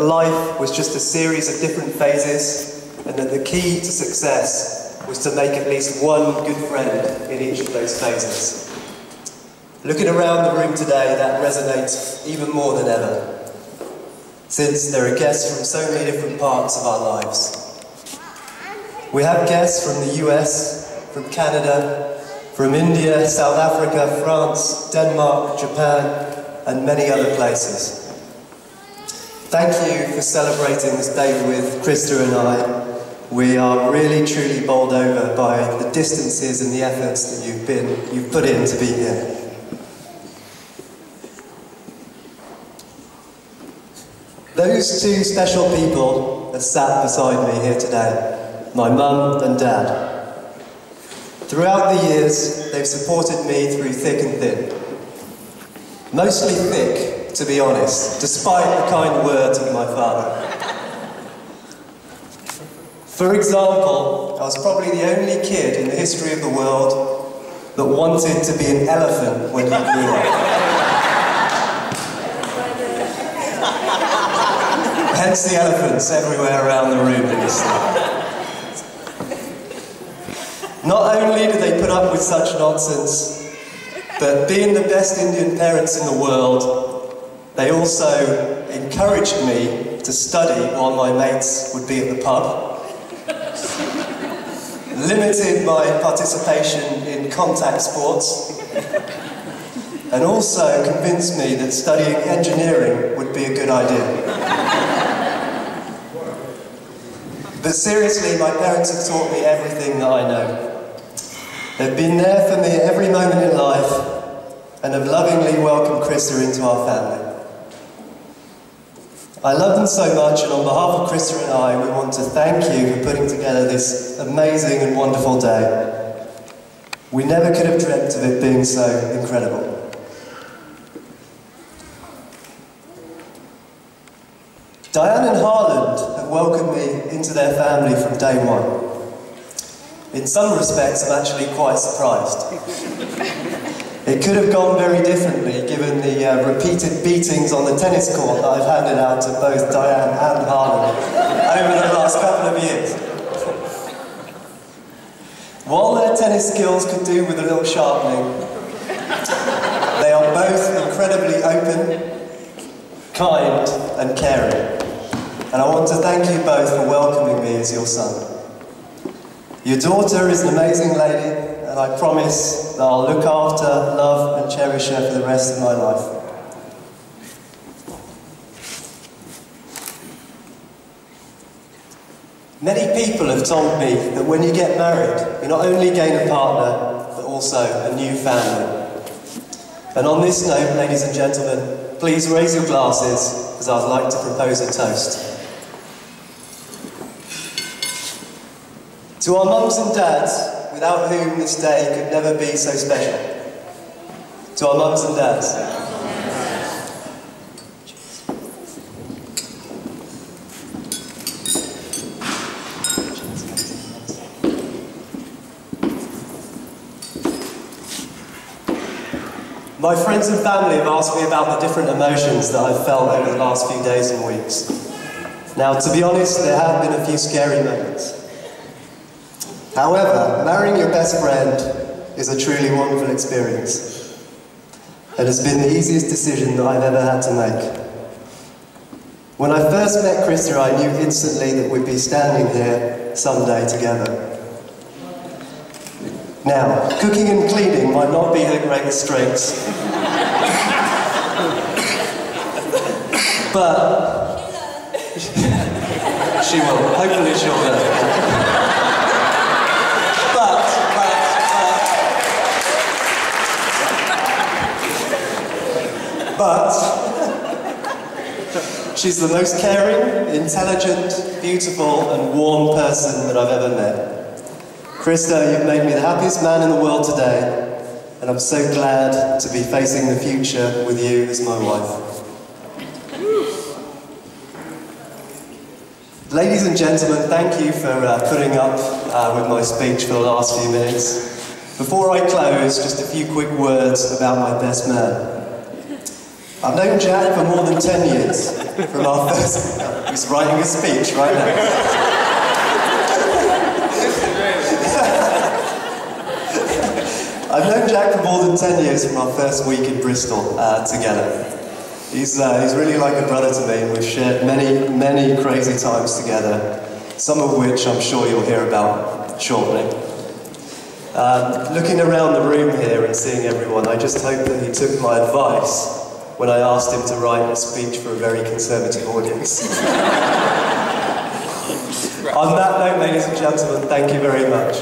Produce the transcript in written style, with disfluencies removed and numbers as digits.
that life was just a series of different phases, and that the key to success was to make at least one good friend in each of those phases. Looking around the room today, that resonates even more than ever, since there are guests from so many different parts of our lives. We have guests from the US, from Canada, from India, South Africa, France, Denmark, Japan, and many other places. Thank you for celebrating this day with Krista and I. We are really, truly bowled over by the distances and the efforts that you've put in to be here. Those two special people are sat beside me here today, my mum and dad. Throughout the years, they've supported me through thick and thin. Mostly thick, to be honest, despite the kind words of my father. For example, I was probably the only kid in the history of the world that wanted to be an elephant when he grew up. Hence the elephants everywhere around the room in this stuff. Not only do they put up with such nonsense, but being the best Indian parents in the world, they also encouraged me to study while my mates would be at the pub, limited my participation in contact sports, and also convinced me that studying engineering would be a good idea. But seriously, my parents have taught me everything that I know. They've been there for me at every moment in life and have lovingly welcomed Krista into our family. I love them so much, and on behalf of Krista and I, we want to thank you for putting together this amazing and wonderful day. We never could have dreamt of it being so incredible. Diane and Harland have welcomed me into their family from day one. In some respects, I'm actually quite surprised. It could have gone very differently given the repeated beatings on the tennis court that I've handed out to both Diane and Harland over the last couple of years. While their tennis skills could do with a little sharpening, they are both incredibly open, kind, and caring. And I want to thank you both for welcoming me as your son. Your daughter is an amazing lady, and I promise that I'll look after, love, and cherish her for the rest of my life. Many people have told me that when you get married, you not only gain a partner, but also a new family. And on this note, ladies and gentlemen, please raise your glasses, as I'd like to propose a toast. To our mums and dads, without whom this day could never be so special. To our mums and dads. My friends and family have asked me about the different emotions that I've felt over the last few days and weeks. Now, to be honest, there have been a few scary moments. However, marrying your best friend is a truly wonderful experience. It has been the easiest decision that I've ever had to make. When I first met Krista, I knew instantly that we'd be standing here someday together. Now, cooking and cleaning might not be her greatest strengths, but she will. Hopefully she'll learn. But she's the most caring, intelligent, beautiful, and warm person that I've ever met. Krista, you've made me the happiest man in the world today, and I'm so glad to be facing the future with you as my wife. Ladies and gentlemen, thank you for putting up with my speech for the last few minutes. Before I close, just a few quick words about my best man. I've known Jack for more than 10 years, from our first... He's writing a speech right now. I've known Jack for more than 10 years, from our first week in Bristol together. He's really like a brother to me, and we've shared many crazy times together, some of which I'm sure you'll hear about shortly. Looking around the room here and seeing everyone, I just hope that he took my advice when I asked him to write a speech for a very conservative audience. On that note, ladies and gentlemen, thank you very much.